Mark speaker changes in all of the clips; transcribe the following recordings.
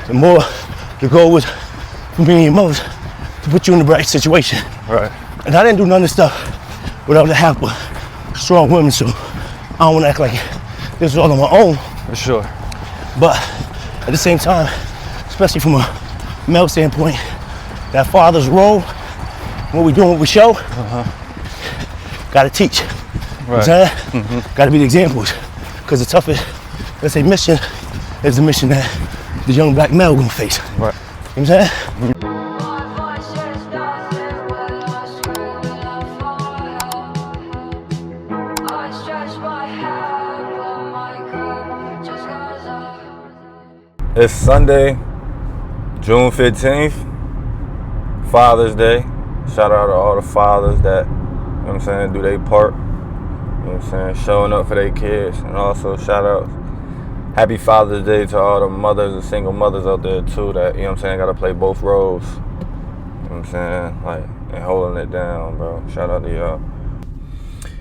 Speaker 1: the more the goal was for me and your mothers to put you in the right situation.
Speaker 2: Right.
Speaker 1: And I didn't do none of this stuff without the help of strong women, so I don't want to act like this was all on my own.
Speaker 2: For sure.
Speaker 1: But at the same time, especially from a male standpoint, that father's role, what we do and what we show, gotta teach.
Speaker 2: Right.
Speaker 1: You know what I'm saying? Gotta be the examples. Because the toughest, let's say, mission is the mission that the young black male gonna face.
Speaker 2: Right.
Speaker 1: You know what I'm saying?
Speaker 2: It's Sunday, June 15th, Father's Day. Shout out to all the fathers that, you know what I'm saying, do their part. You know what I'm saying, showing up for their kids. And also shout out, happy Father's Day to all the mothers and single mothers out there too that, you know what I'm saying, gotta play both roles. You know what I'm saying, like, and holding it down, bro. Shout out to y'all.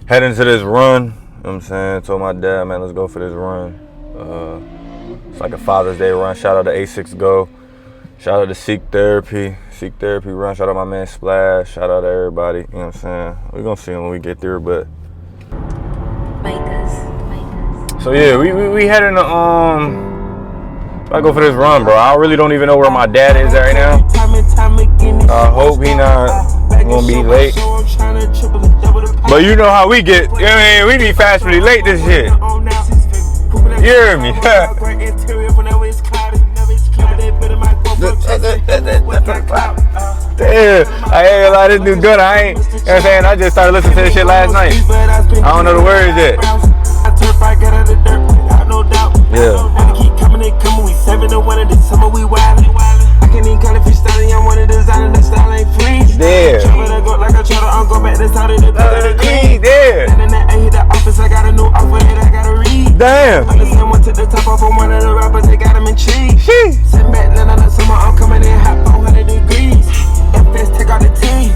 Speaker 2: Heading to this run, you know what I'm saying, told my dad, man, let's go for this run. It's like a Father's Day run. Shout out to A6 Go. Shout out to Seek Therapy. Seek Therapy run. Shout out my man Splash. Shout out to everybody. You know what I'm saying? We're gonna see him when we get through, but. So yeah, we heading to I go for this run, bro. I really don't even know where my dad is right now. I hope he not gonna be late. But you know how we get. You know what I mean? We be fastly late this shit. You hear me? Damn, I ain't gonna lie, this dude good. I ain't, you know what I'm saying? I just started listening to this shit last night. I don't know the words yet. Yeah. Damn. Sitting back, then I know someone I'm coming in hot 400 degrees. FS take out the team.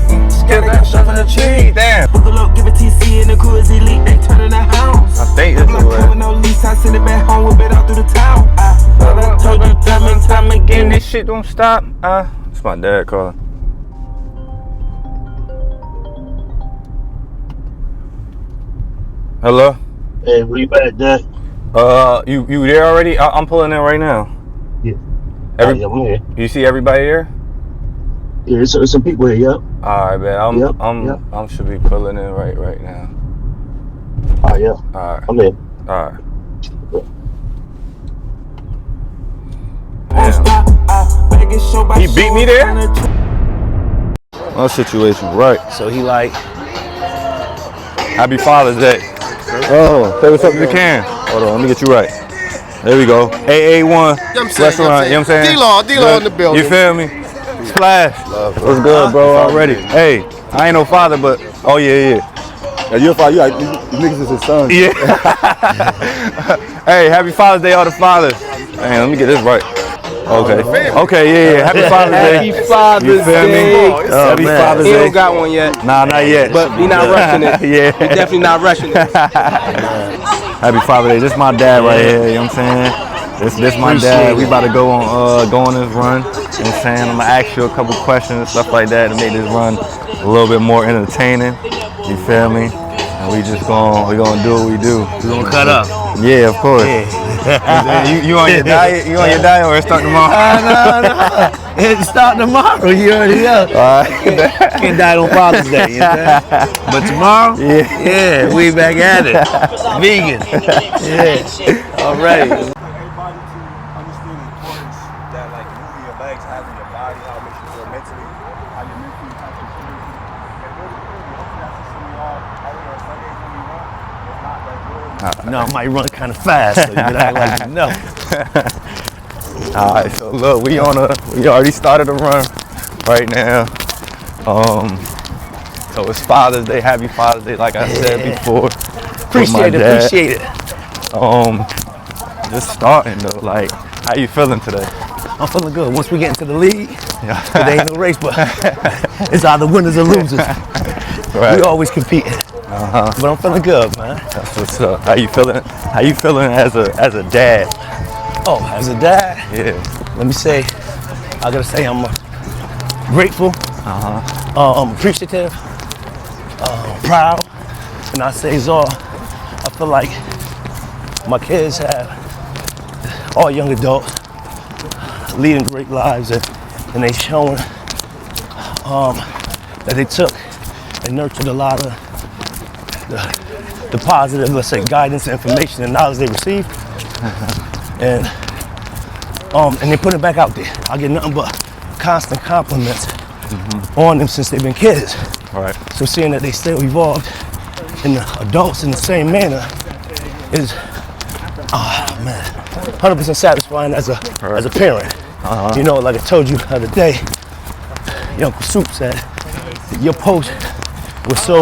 Speaker 2: Gotta get shot from the tree. Damn. Buckle up, give it TC in the crew is elite. They turning the house. I think that's the word. No lease, I send it back home, whip it out through the town. I told you time and time again, this shit don't stop. It's my dad calling. Hello?
Speaker 3: Hey, where you at, Dad?
Speaker 2: You there already? I'm pulling in right now.
Speaker 3: Yeah.
Speaker 2: Yeah,
Speaker 3: I'm here.
Speaker 2: You see everybody there?
Speaker 3: Yeah, there's some people here, yep.
Speaker 2: Alright, man. I'm should be pulling in right now.
Speaker 3: Oh, yeah.
Speaker 2: Alright.
Speaker 3: I'm in.
Speaker 2: Alright. He beat me there? My situation, right.
Speaker 1: So he like,
Speaker 2: Happy Father's Day. Oh, say what's up to the can. Hold on, let me get you right. There we go. AA1 restaurant, you know what I'm saying?
Speaker 4: D-Law in the building.
Speaker 2: You feel me? Splash. What's good, bro, already? Hey, I ain't no father, but, oh yeah.
Speaker 4: Now you're a father, you niggas is his son.
Speaker 2: Yeah. Hey, happy Father's Day, all the fathers. Man, let me get this right. Okay, yeah. Happy Father's Day.
Speaker 5: Happy Father's Day.
Speaker 2: Happy Father's
Speaker 5: He
Speaker 2: Day.
Speaker 5: don't got one yet.
Speaker 2: Nah, not yet.
Speaker 5: But he not rushing it.
Speaker 2: Yeah.
Speaker 5: He definitely not rushing it.
Speaker 2: Happy Father's Day. This my dad right here, you know what I'm saying? This my dad. We about to go on this run. You know what I'm saying? I'm gonna ask you a couple questions and stuff like that to make this run a little bit more entertaining. You feel me? And we gonna do what we do.
Speaker 1: we gonna cut up.
Speaker 2: Yeah, of course.
Speaker 1: Yeah.
Speaker 2: You on your diet? You on your diet or it start tomorrow?
Speaker 1: No. It start tomorrow. You already know. Can't die on Father's Day. You know what I'm saying? But tomorrow, yeah, we back at it. Vegan. Yeah. All right.
Speaker 4: Everybody to understand the importance that like moving your legs has in your body, how it makes you feel mentally, how you mentally have to feel. And really, that's just we all every on Sundays when we run. It's not that good.
Speaker 1: No, I might run kind of fast, so you gotta like you know.
Speaker 2: All right, so look, we already started the run right now. So it's Father's Day, happy Father's Day, like I said before.
Speaker 1: Appreciate it.
Speaker 2: Just starting though, like, how you feeling today?
Speaker 1: I'm feeling good. Once we get into the league, there ain't no race, but it's either winners or losers.
Speaker 2: Right.
Speaker 1: We always competing. But I'm feeling good, man.
Speaker 2: That's what's up. How you feeling? How you feeling as a dad?
Speaker 1: Oh, as a dad,
Speaker 2: Yeah.
Speaker 1: let me say, I gotta say I'm grateful, I'm appreciative, proud, and I say it's all. I feel like my kids have all young adults leading great lives, and they showing that they took and nurtured a lot of the positive, let's say, guidance, information, and knowledge they received, and they put it back out there. I get nothing but constant compliments on them since they've been kids.
Speaker 2: Right.
Speaker 1: So seeing that they still evolved in the adults in the same manner is, man, 100% satisfying as a parent. You know, like I told you the other day, your Uncle Soup said your post was so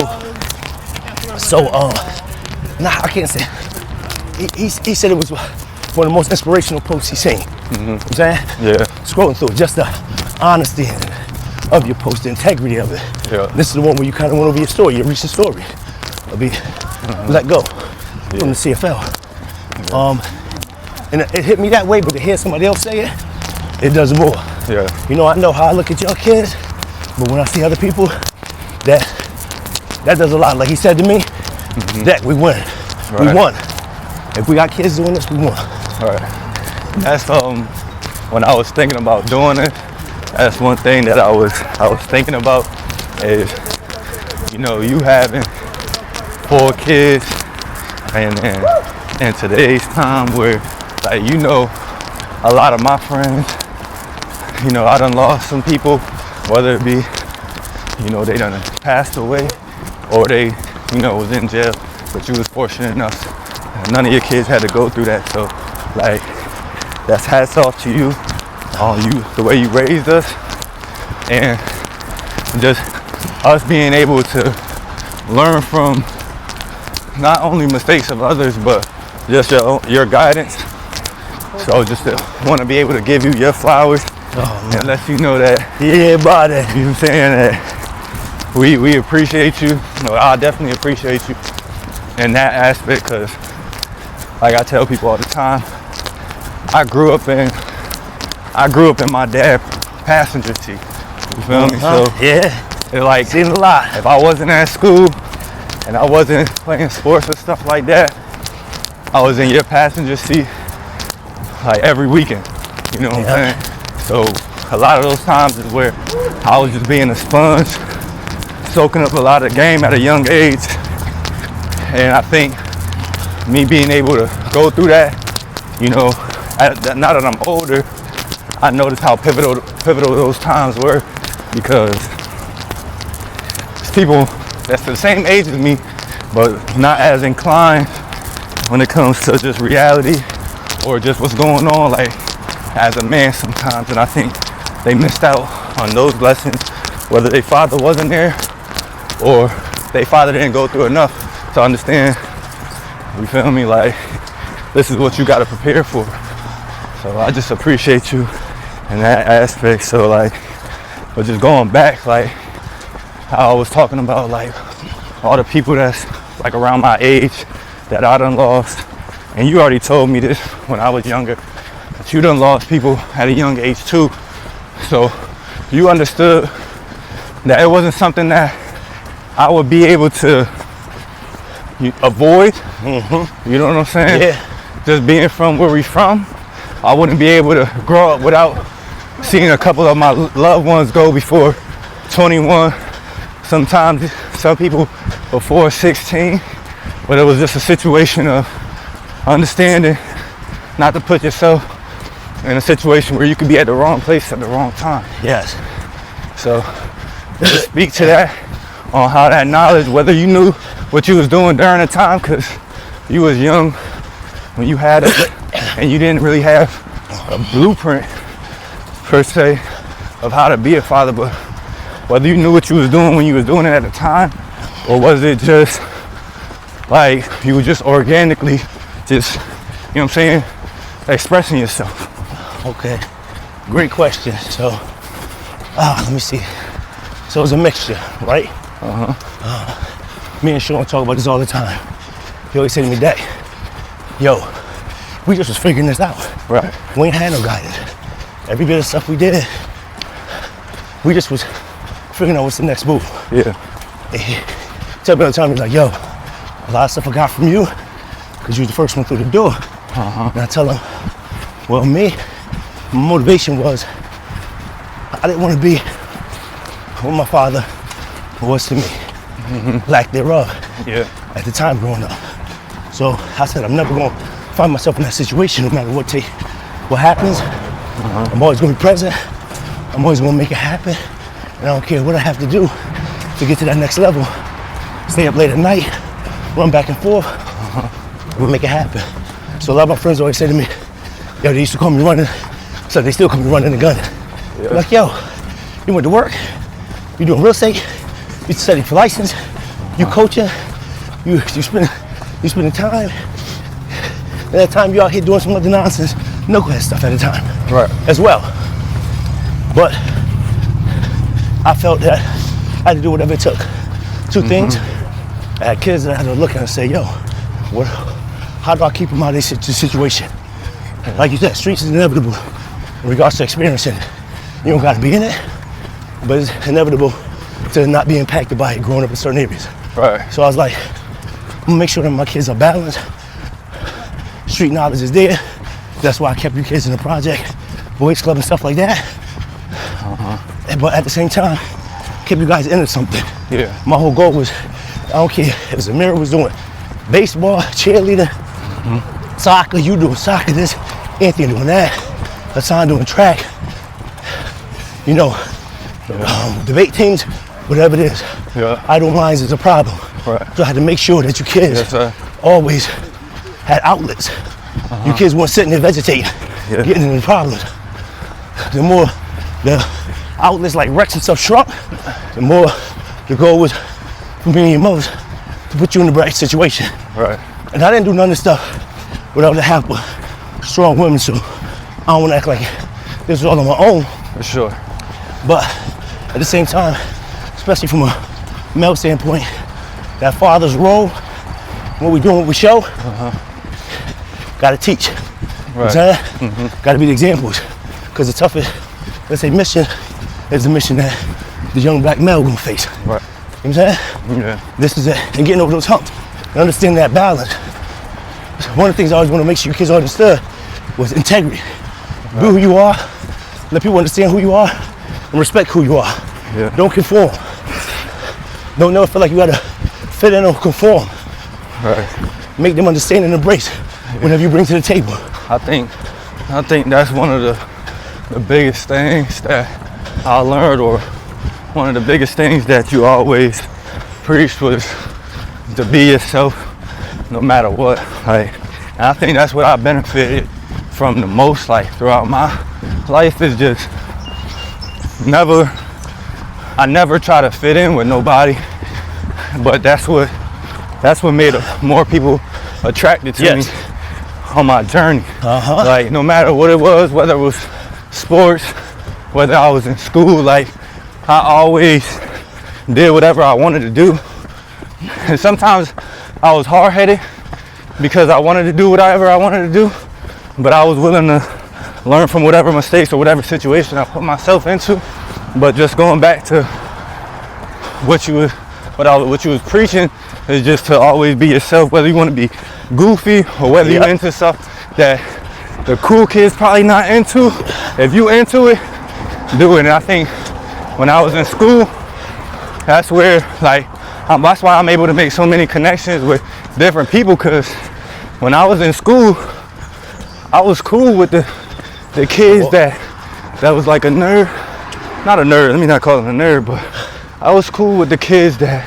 Speaker 1: I can't say. He said it was one of the most inspirational posts he's seen. You know what I'm saying?
Speaker 2: Yeah.
Speaker 1: Scrolling through it, just the honesty of your post, the integrity of it.
Speaker 2: Yeah.
Speaker 1: This is the one where you kind of went over your story, you reached the story. It'll be let go from the CFL. And it hit me that way, but to hear somebody else say it, it does more.
Speaker 2: Yeah.
Speaker 1: You know, I know how I look at your kids, but when I see other people, that does a lot. Like he said to me, that we win. We
Speaker 2: Right.
Speaker 1: won. If we got kids doing this, we won.
Speaker 2: Right. That's when I was thinking about doing it, that's one thing that I was thinking about is, you know, you having 4 kids, and then in today's time where, like, you know, a lot of my friends, you know, I done lost some people, whether it be, you know, they done passed away or they, you know, was in jail, but you was fortunate enough, none of your kids had to go through that. So, like, that's hats off to you, the way you raised us, and just us being able to learn from not only mistakes of others, but just your guidance. So just to want to be able to give you your flowers and let you know that,
Speaker 1: Yeah, buddy.
Speaker 2: you know what I'm saying, that we appreciate you. No, I definitely appreciate you in that aspect, because like I tell people all the time, I grew up in my dad's passenger seat. You feel me? So
Speaker 1: Yeah,
Speaker 2: it like,
Speaker 1: seen a lot.
Speaker 2: if I wasn't at school and I wasn't playing sports or stuff like that, I was in your passenger seat like every weekend. You know what I'm saying? So a lot of those times is where I was just being a sponge, soaking up a lot of game at a young age. And I think me being able to go through that, you know, now that I'm older, I noticed how pivotal those times were, because it's people that's the same age as me, but not as inclined when it comes to just reality or just what's going on, like, as a man sometimes. And I think they missed out on those lessons, whether their father wasn't there or their father didn't go through enough to understand, you feel me, like, this is what you got to prepare for. So I just appreciate you in that aspect. So, like, but just going back, like how I was talking about, like, all the people that's like around my age that I done lost, and you already told me this when I was younger, that you done lost people at a young age too. So you understood that it wasn't something that I would be able to avoid. You know what I'm saying?
Speaker 1: Yeah.
Speaker 2: Just being from where we from, I wouldn't be able to grow up without seeing a couple of my loved ones go before 21. Sometimes some people before 16, but it was just a situation of understanding not to put yourself in a situation where you could be at the wrong place at the wrong time.
Speaker 1: Yes.
Speaker 2: So just speak to that, on how that knowledge, whether you knew what you was doing during the time, because you was young when you had it, and you didn't really have a blueprint per se of how to be a father, but whether you knew what you was doing when you was doing it at the time, or was it just like you were just organically just, you know what I'm saying, expressing yourself.
Speaker 1: Okay. Great question. So, let me see. So it's a mixture, right? Me and Sean talk about this all the time. He always say to me, Dad, yo,
Speaker 6: we just was figuring this out.
Speaker 2: Right.
Speaker 6: We ain't had no guidance. Every bit of stuff we did, we just was figuring out what's the next move.
Speaker 2: Yeah.
Speaker 6: Tell me all the time, he's like, yo, a lot of stuff I got from you, because you was the first one through the door. And I tell him, well, my motivation was, I didn't want to be what my father was to me, lack thereof,
Speaker 2: Yeah.
Speaker 6: at the time growing up. So I said, I'm never going to find myself in that situation no matter what happens. I'm always going to be present. I'm always going to make it happen. And I don't care what I have to do to get to that next level. Stay up late at night, run back and forth, we'll make it happen. So a lot of my friends always say to me, yo, they used to call me running, so they still call me running the gun.
Speaker 2: Yeah.
Speaker 6: Like, yo, you went to work, you doing real estate, you studying for license, you coaching, you spending time. And that time you out here doing some other nonsense, knucklehead stuff at a time.
Speaker 2: Right.
Speaker 6: As well. But I felt that I had to do whatever it took. Two things. I had kids that I had to look at and say, yo, how do I keep them out of this situation? Like you said, streets is inevitable in regards to experiencing it. You don't gotta be in it, but it's inevitable to not be impacted by it growing up in certain areas.
Speaker 2: Right.
Speaker 6: So I was like, I'm gonna make sure that my kids are balanced. Street knowledge is there. That's why I kept you kids in the project, boys club and stuff like that. But at the same time, keep you guys into something.
Speaker 2: Yeah.
Speaker 6: My whole goal was, I don't care if Zamira was doing baseball, cheerleader, soccer, you doing soccer, this, Anthony doing that, Hassan doing track, you know, debate teams, whatever it is.
Speaker 2: Yeah.
Speaker 6: Idle minds is a problem.
Speaker 2: Right.
Speaker 6: So I had to make sure that you kids
Speaker 2: Yes, sir.
Speaker 6: always had outlets. You kids weren't sitting there vegetating,
Speaker 2: Yeah.
Speaker 6: getting into problems. The more the outlets like Rex and stuff shrunk, the more the goal was for me and your mothers to put you in the right situation.
Speaker 2: Right.
Speaker 6: And I didn't do none of this stuff without the help of strong women, so I don't want to act like this was all on my own.
Speaker 2: For sure.
Speaker 6: But at the same time, especially from a male standpoint, that father's role, what we do, what we show, gotta teach. You know what I'm saying? Gotta be the examples. Because the toughest, let's say, mission is the mission that the young black male gonna face.
Speaker 2: Right.
Speaker 6: You know what I'm saying?
Speaker 2: Yeah.
Speaker 6: This is it. And getting over those humps and understanding that balance. One of the things I always want to make sure your kids understood was integrity. Be who you are, let people understand who you are, and respect who you are.
Speaker 2: Yeah.
Speaker 6: Don't conform. Don't never feel like you gotta fit in or conform.
Speaker 2: Right.
Speaker 6: Make them understand and embrace whatever you bring to the table.
Speaker 2: I think that's one of the biggest things that I learned, or one of the biggest things that you always preached, was to be yourself no matter what. Like, and I think that's what I benefited from the most, like, throughout my life, is just I never try to fit in with nobody, but that's what made more people attracted to me on my journey. Like, no matter what it was, whether it was sports, whether I was in school, like, I always did whatever I wanted to do. And sometimes I was hard-headed because I wanted to do whatever I wanted to do, but I was willing to learn from whatever mistakes or whatever situation I put myself into. But just going back to what you was preaching, is just to always be yourself, whether you want to be goofy or whether you're into stuff that the cool kids probably not into. If you into it, do it. And I think when I was in school, that's where, like, that's why I'm able to make so many connections with different people, because when I was in school, I was cool with the kids that was like a nerd. Not a nerd, let me not call them a nerd, but I was cool with the kids that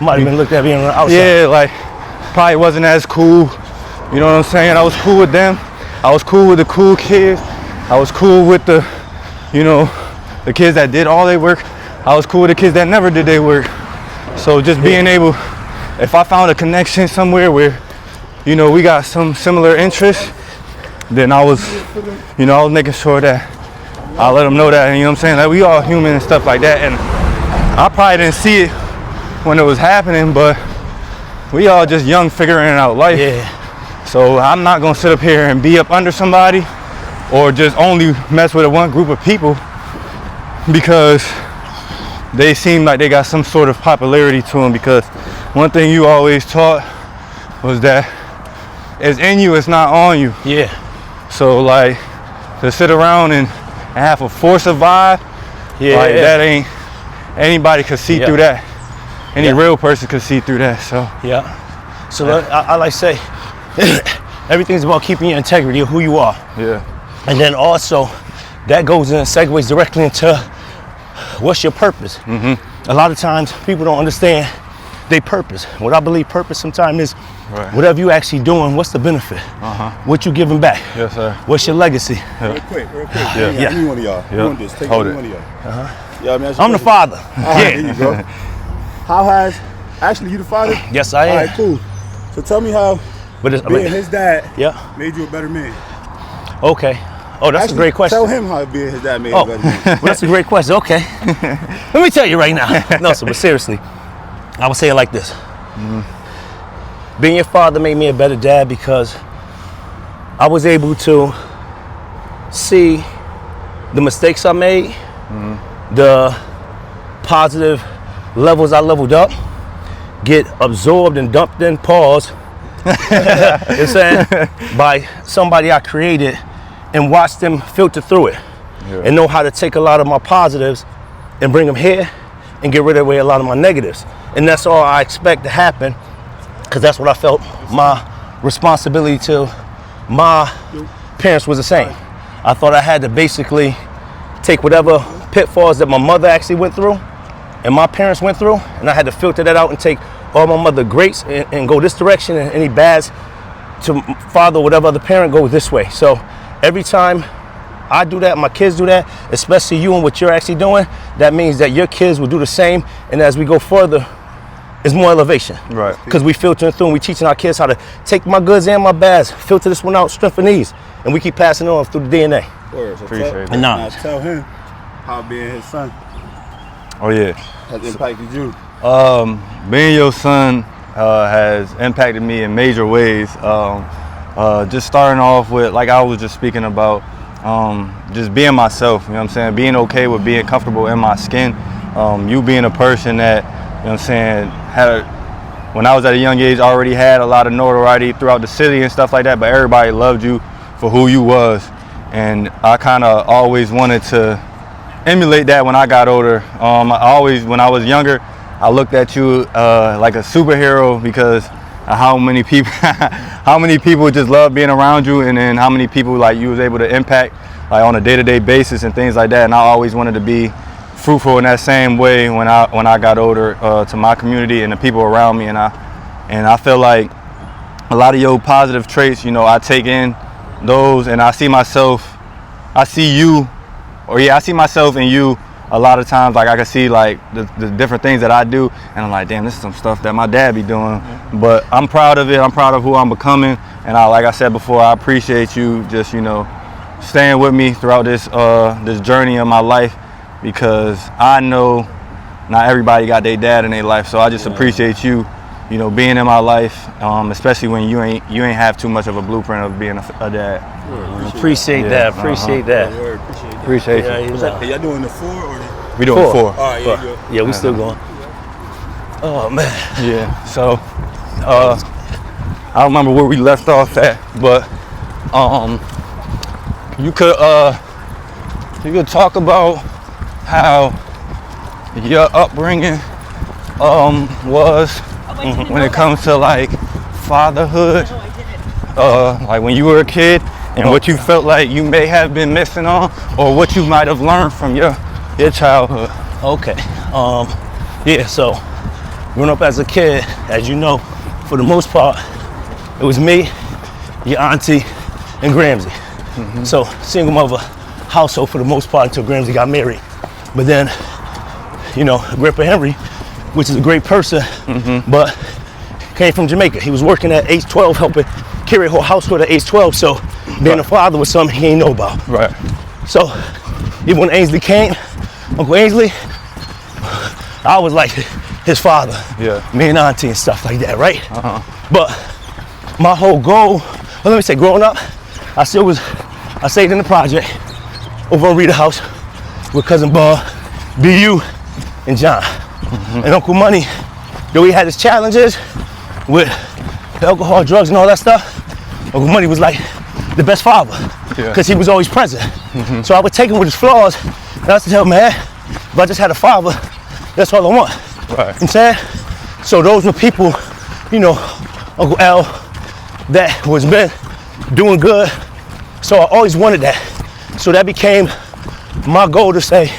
Speaker 6: Might have been looked at being on the outside.
Speaker 2: yeah, like, probably wasn't as cool. You know what I'm saying? I was cool with them. I was cool with the cool kids. I was cool with the kids that did all their work. I was cool with the kids that never did their work. So just being able, if I found a connection somewhere where, we got some similar interests, then I was making sure that I let them know that, and you know what I'm saying, like, we all human and stuff like that. And I probably didn't see it when it was happening, but we all just young figuring out life.
Speaker 6: Yeah.
Speaker 2: So I'm not gonna sit up here and be up under somebody or just only mess with one group of people because they seem like they got some sort of popularity to them. Because one thing you always taught was that it's in you, it's not on you.
Speaker 6: Yeah.
Speaker 2: So like to sit around and have a forced vibe, like that ain't, anybody could see through that. Any real person could see through that. So
Speaker 6: So I like to say, everything's about keeping your integrity of who you are.
Speaker 2: yeah,
Speaker 6: And then also, that goes in and segues directly into what's your purpose. A lot of times, people don't understand their purpose. What I believe purpose sometimes is whatever you actually doing, what's the benefit? What you giving back?
Speaker 2: yes sir.
Speaker 6: What's your legacy?
Speaker 4: Real quick.
Speaker 2: Yeah.
Speaker 4: Any one of y'all.
Speaker 2: Yeah.
Speaker 4: You want this? Take
Speaker 2: Hold
Speaker 4: any
Speaker 2: it.
Speaker 4: one of y'all. Yeah, I mean,
Speaker 6: I'm the father.
Speaker 4: All right, there you go. How has, actually you the father?
Speaker 6: Yes, I am.
Speaker 4: All right, cool. So tell me how
Speaker 6: But it's,
Speaker 4: being his dad
Speaker 6: yeah.
Speaker 4: made you a better man.
Speaker 6: Okay. Oh, that's
Speaker 4: Actually,
Speaker 6: a great question.
Speaker 4: Tell him how being his dad made
Speaker 6: Oh,
Speaker 4: him a better man.
Speaker 6: well, that's a great question. Okay. Let me tell you right now. No, sir, but seriously, I would say it like this. Being your father made me a better dad because I was able to see the mistakes I made, the positive levels I leveled up, get absorbed and dumped in, pause, you know what I'm saying, by somebody I created, and watch them filter through it and know how to take a lot of my positives and bring them here and get rid of a lot of my negatives. And that's all I expect to happen, because that's what I felt my responsibility to my parents was the same. I thought I had to basically take whatever pitfalls that my mother actually went through and my parents went through, and I had to filter that out and take all my mother greats and go this direction, and any bads to father or whatever other parent go this way. So every time I do that, my kids do that, especially you and what you're actually doing, that means that your kids will do the same. And as we go further, it's more elevation.
Speaker 2: Right.
Speaker 6: Because we filtering through and we teaching our kids how to take my goods and my bads, filter this one out, strengthen these. And we keep passing it on through the DNA.
Speaker 4: Word. So
Speaker 2: Appreciate
Speaker 4: tell,
Speaker 2: it.
Speaker 6: And
Speaker 4: now
Speaker 6: knowledge.
Speaker 4: tell him how being his son
Speaker 2: Oh yeah.
Speaker 4: has impacted you.
Speaker 2: Being your son has impacted me in major ways. Just starting off with, like I was just speaking about, just being myself, you know what I'm saying? Being okay with being comfortable in my skin. You being a person that, you know what I'm saying, when I was at a young age, already had a lot of notoriety throughout the city and stuff like that, but everybody loved you for who you was. And I kind of always wanted to emulate that when I got older. When I was younger, I looked at you like a superhero because of how many people just love being around you, and then how many people like you was able to impact like on a day-to-day basis and things like that. And I always wanted to be fruitful in that same way when I got older to my community and the people around me. And I feel like a lot of your positive traits, you know, I take in those, and I see myself in you a lot of times. Like I can see like the different things that I do, and I'm like, damn, this is some stuff that my dad be doing. But I'm proud of it. I'm proud of who I'm becoming, and like I said before, I appreciate you just, you know, staying with me throughout this this journey of my life, because I know not everybody got their dad in their life. So I just appreciate you, you know, being in my life, especially when you ain't have too much of a blueprint of being a dad.
Speaker 6: Appreciate that. Appreciate that.
Speaker 4: Word. Appreciate that.
Speaker 2: Appreciate
Speaker 6: Yeah,
Speaker 2: you.
Speaker 6: you know.
Speaker 4: Hey, y'all doing the 4 or the...
Speaker 2: We doing 4.
Speaker 4: All right, yeah, good.
Speaker 6: Yeah, we still going. Oh man.
Speaker 2: Yeah. So I don't remember where we left off at, but you could talk about how your upbringing was when it comes to like fatherhood, like when you were a kid, and what you felt like you may have been missing on, or what you might have learned from your childhood.
Speaker 6: Okay. Yeah, so growing up as a kid, as you know, for the most part, it was me, your auntie, and Gramsy. So single mother household for the most part until Gramsy got married. But then, you know, Grandpa Henry, which is a great person, but came from Jamaica. He was working at age 12, helping carry a whole household at age 12. So being a father was something he ain't know about.
Speaker 2: Right.
Speaker 6: So even when Ainsley came, Uncle Ainsley, I was like his father.
Speaker 2: Yeah.
Speaker 6: Me and auntie and stuff like that, right? But my whole goal Well, let me say, growing up, I stayed in the project over on Rita House with cousin Bud, BU, and John. And Uncle Money, though he had his challenges with alcohol, drugs, and all that stuff, Uncle Money was like the best father because he was always present. So I would take him with his flaws, and I used to tell him, man, if I just had a father, that's all I want.
Speaker 2: Right.
Speaker 6: You know what I'm saying? So those were people, you know, Uncle L, that was been doing good. So I always wanted that. So that became my goal to say,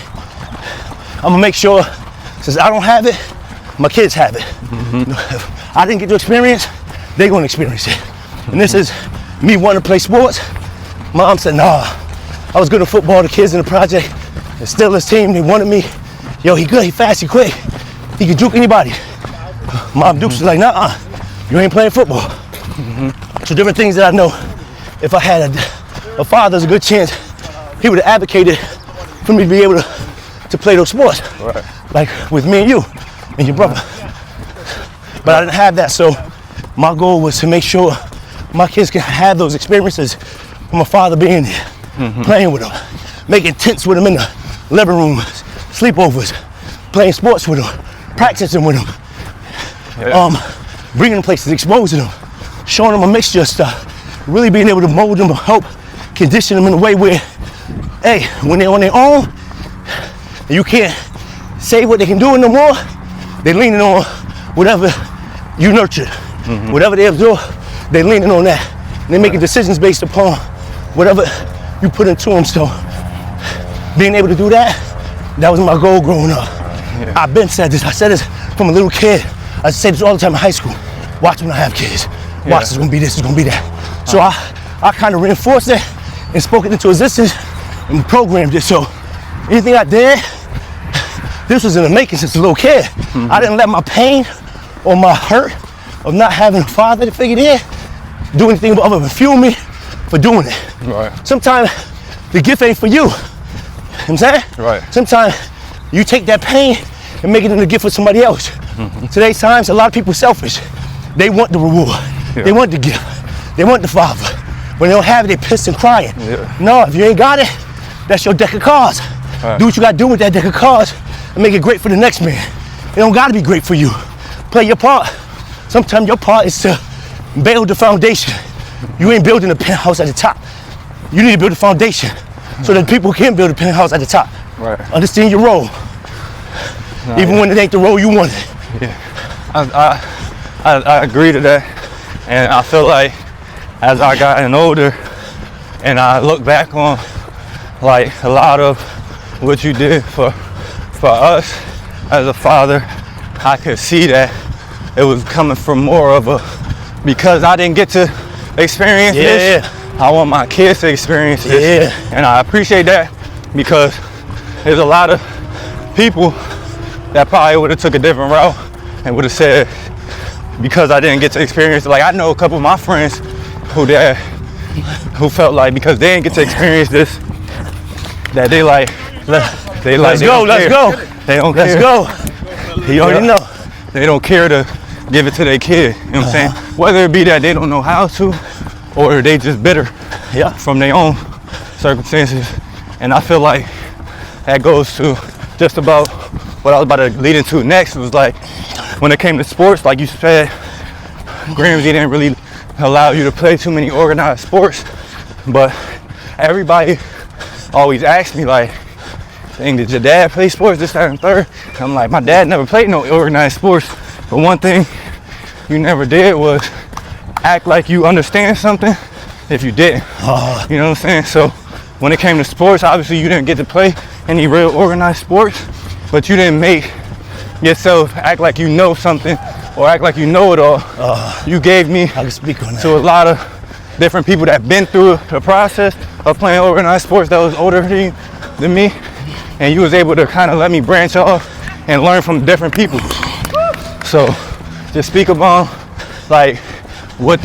Speaker 6: I'm gonna make sure, since I don't have it, my kids have it. If I didn't get to experience, they're gonna experience it. And this is me wanting to play sports. Mom said, nah, I was good at football, the kids in the project, the Steelers team, they wanted me. Yo, he good, he fast, he quick. He can juke anybody. Mom Dukes was like, nah, you ain't playing football. So different things that I know, if I had a father, there's a good chance he would have advocated for me to be able to play those sports.
Speaker 2: Right.
Speaker 6: Like with me and you and your brother. But I didn't have that, so my goal was to make sure my kids can have those experiences from my father being there, playing with them, making tents with them in the living room, sleepovers, playing sports with them, practicing with them, bringing them places, exposing them, showing them a mixture of stuff, really being able to mold them, help condition them in a way where, hey, when they're on their own, you can't say what they can do no more, they're leaning on whatever you nurtured. Whatever they absorb, they're leaning on that. And they're making decisions based upon whatever you put into them. So being able to do that, that was my goal growing up. I've been said this, I said this from a little kid. I said this all the time in high school. Watch when I have kids. Watch, it's gonna be this, it's gonna be that. So I kind of reinforced it and spoke it into existence and programmed it. So anything I did, this was in the making since a little kid. I didn't let my pain or my hurt of not having a father to figure it in do anything other than fuel me for doing it.
Speaker 2: Right.
Speaker 6: Sometimes the gift ain't for you. You know what I'm saying?
Speaker 2: Right.
Speaker 6: Sometimes you take that pain and make it into a gift for somebody else. Today's times, a lot of people are selfish. They want the reward. They want the gift. They want the father. When they don't have it, they pissed and crying. No, if you ain't got it, that's your deck of cards. Do what you gotta do with that deck of cards and make it great for the next man. It don't gotta be great for you. Play your part. Sometimes your part is to build the foundation. You ain't building a penthouse at the top. You need to build a foundation so that people can build a penthouse at the top.
Speaker 2: Right.
Speaker 6: Understand your role. Even when it ain't the role you wanted.
Speaker 2: I agree to that, and I feel like as I gotten older and I look back on like a lot of what you did for us as a father, I could see that it was coming from more of a, because I didn't get to experience this, I want my kids to experience this. And I appreciate that, because there's a lot of people that probably would have took a different route and would have said, because I didn't get to experience it. Like, I know a couple of my friends who felt like because they didn't get to experience this, that they like,
Speaker 6: let's go.
Speaker 2: They don't care.
Speaker 6: Let's go. You already know.
Speaker 2: They don't care to give it to their kid, you know what I'm saying? Whether it be that they don't know how to, or they just bitter from their own circumstances. And I feel like that goes to just about what I was about to lead into next. Was like, when it came to sports, like you said, Gramsci didn't really allow you to play too many organized sports, but everybody always asked me like, dang, did your dad play sports, this, that, and third? And I'm like, my dad never played no organized sports, but one thing you never did was act like you understand something if you didn't. You know what I'm saying? So when it came to sports, obviously you didn't get to play any real organized sports, but you didn't make yourself act like you know something or act like you know it all. You gave me
Speaker 6: I can speak on that.
Speaker 2: to a lot of different people that been through the process of playing organized sports that was older than me, and you was able to kind of let me branch off and learn from different people. So just speak about like what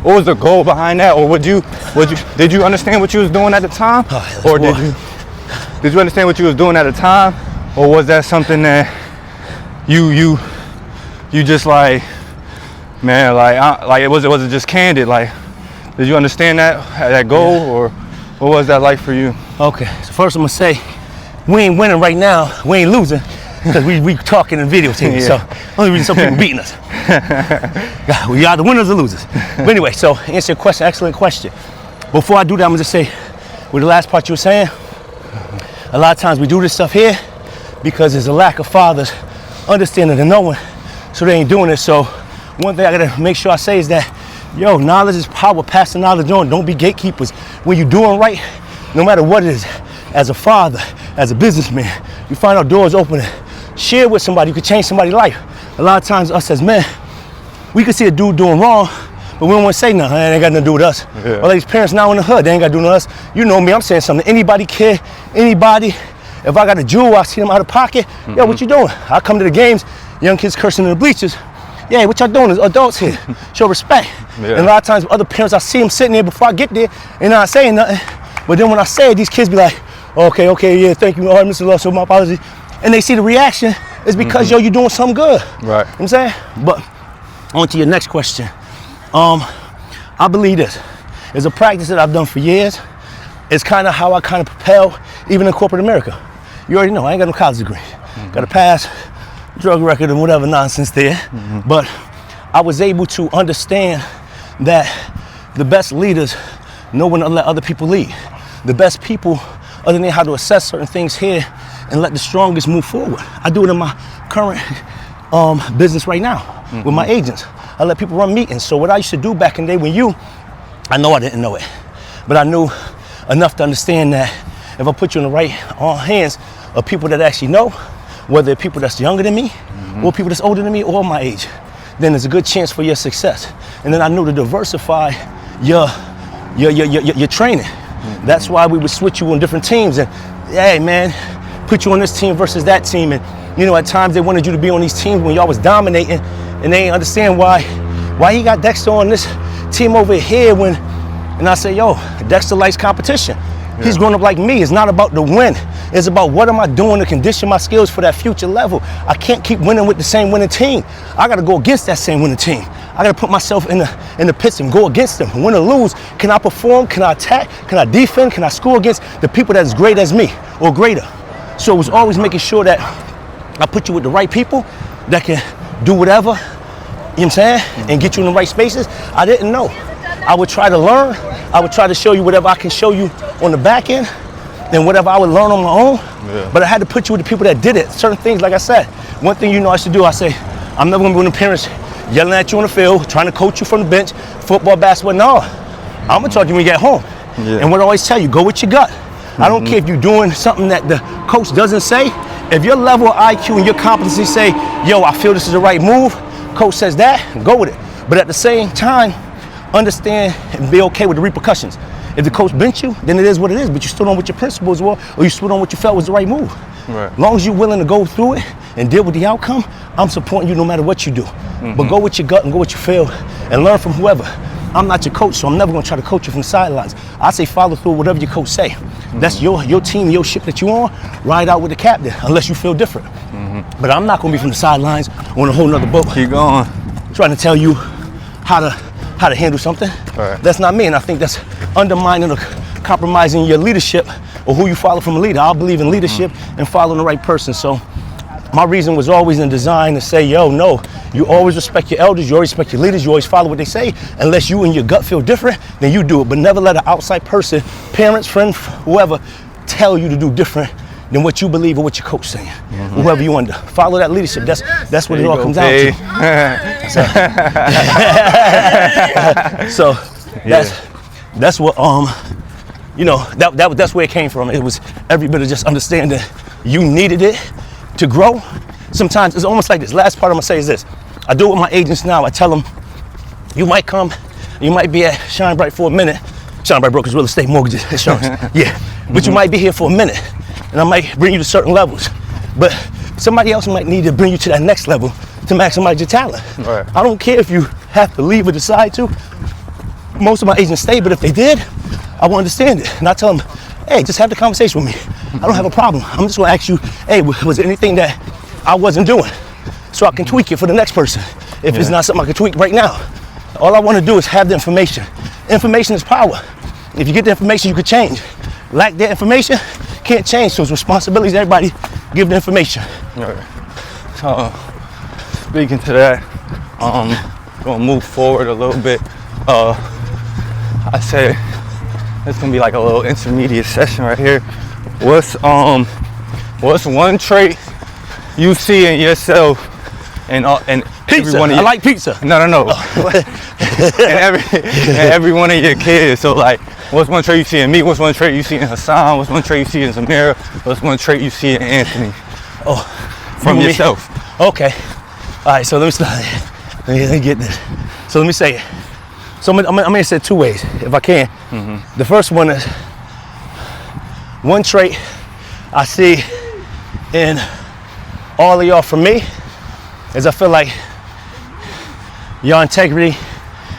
Speaker 2: was the goal behind that, or did you understand what you was doing at the time, or did you understand what you was doing at the time, or was that something that you just like, man, like it was just candid, like Did you understand that goal, or what was that like for you?
Speaker 6: Okay, so first I'm gonna say, we ain't winning right now. We ain't losing because we talking and videotaping. So only reason some people beating us. We are the winners or losers. But anyway, so answer your question. Excellent question. Before I do that, I'm gonna just say, with the last part you were saying, a lot of times we do this stuff here because there's a lack of fathers understanding and knowing, so they ain't doing it. So one thing I gotta make sure I say is that, yo, knowledge is power. Pass the knowledge on. Don't be gatekeepers. When you're doing right, no matter what it is, as a father, as a businessman, you find out doors opening. Share with somebody. You could change somebody's life. A lot of times, us as men, we could see a dude doing wrong, but we don't want to say nothing. It ain't got nothing to do with us.
Speaker 2: Yeah.
Speaker 6: Or these parents now in the hood, they ain't got to do nothing with us. You know me, I'm saying something to anybody, kid, anybody. If I got a jewel, I see them out of pocket. Yo, what you doing? I come to the games, young kids cursing in the bleachers. Yeah, what y'all doing? There's adults here. Show respect.
Speaker 2: Yeah.
Speaker 6: And a lot of times, other parents, I see them sitting there before I get there and not saying nothing. But then when I say it, these kids be like, okay, yeah, thank you, all right, Mr. Love, so my apologies. And they see the reaction is because, yo, you're doing something good.
Speaker 2: Right.
Speaker 6: You know what I'm saying? But on to your next question. I believe this. It's a practice that I've done for years. It's kind of how I kind of propel even in corporate America. You already know, I ain't got no college degree. Got a pass, drug record and whatever nonsense there. But I was able to understand that the best leaders know when to let other people lead. The best people understand how to assess certain things here and let the strongest move forward. I do it in my current business right now with my agents. I let people run meetings. So what I used to do back in the day I know I didn't know it, but I knew enough to understand that if I put you in the right hands of people that actually know, whether they're people that's younger than me or people that's older than me or my age, then there's a good chance for your success. And then I knew to diversify your training. That's why we would switch you on different teams and, hey man, put you on this team versus that team. And you know, at times they wanted you to be on these teams when y'all was dominating and they ain't understand why he got Dexter on this team over here and I say, yo, Dexter likes competition. Yeah. He's grown up like me. It's not about the win. It's about what am I doing to condition my skills for that future level. I can't keep winning with the same winning team. I got to go against that same winning team. I got to put myself in the pits and go against them. Win or lose, can I perform? Can I attack? Can I defend? Can I score against the people that's great as me or greater? So it was always making sure that I put you with the right people that can do whatever, you know what I'm saying, and get you in the right spaces. I didn't know. I would try to learn. I would try to show you whatever I can show you on the back end and whatever I would learn on my own. Yeah. But I had to put you with the people that did it. Certain things, like I said, one thing you know I should do, I say, I'm never gonna be one of the parents yelling at you on the field, trying to coach you from the bench, football, basketball. No, I'm gonna talk to you when you get home. Yeah. And what I always tell you, go with your gut. I don't care if you're doing something that the coach doesn't say. If your level of IQ and your competency say, yo, I feel this is the right move, coach says that, go with it. But at the same time, understand and be okay with the repercussions. If the coach bench you, then it is what it is, but you stood on what your principles were, or you stood on what you felt was the right move. Right. As long as you're willing to go through it and deal with the outcome, I'm supporting you no matter what you do. But go with your gut and go with your feel and learn from whoever. I'm not your coach, so I'm never gonna try to coach you from the sidelines. I say follow through whatever your coach say. That's your team, your ship that you on, ride out with the captain, unless you feel different. But I'm not gonna be from the sidelines on a whole nother boat.
Speaker 2: Keep going.
Speaker 6: Trying to tell you how to handle something. Right. That's not me, and I think that's undermining or compromising your leadership or who you follow from a leader. I believe in leadership and following the right person. So my reason was always in design to say, yo, no, you always respect your elders, you always respect your leaders, you always follow what they say. Unless you and your gut feel different, then you do it. But never let an outside person, parents, friend, whoever, tell you to do different than what you believe or what your coach saying. Whoever you under. Follow that leadership. That's what it all comes down to. So that's what you know, that's where it came from. It was every bit of just understanding you needed it to grow. Sometimes it's almost like this. Last part I'm gonna say is this. I do it with my agents now. I tell them, you might come, you might be at Shine Bright for a minute. Shine Bright Brokers, real estate, mortgages, insurance. Yeah, but you might be here for a minute, and I might bring you to certain levels. But somebody else might need to bring you to that next level to maximize your talent. Right. I don't care if you have to leave or decide to. Most of my agents stay, but if they did, I will understand it. And I tell them, hey, just have the conversation with me. I don't have a problem. I'm just gonna ask you, hey, was there anything that I wasn't doing so I can tweak it for the next person if it's not something I can tweak right now? All I want to do is have the information. Information is power. If you get the information, you can change. Lack the information, can't change. So it's responsibilities. Everybody give the information.
Speaker 2: Right. So, speaking to that, gonna move forward a little bit. I said it's gonna be like a little intermediate session right here. What's one trait you see in yourself and
Speaker 6: Pizza.
Speaker 2: every one of
Speaker 6: I
Speaker 2: your,
Speaker 6: like pizza.
Speaker 2: No. and every one of your kids. So like, what's one trait you see in me? What's one trait you see in Hassan? What's one trait you see in Zamira? What's one trait you see in Anthony? From
Speaker 6: you
Speaker 2: yourself.
Speaker 6: Okay. All right. So let me start. Let me get this. So let me say it. So I'm gonna say it two ways, if I can. The first one is one trait I see in all of y'all from me is I feel like y'all integrity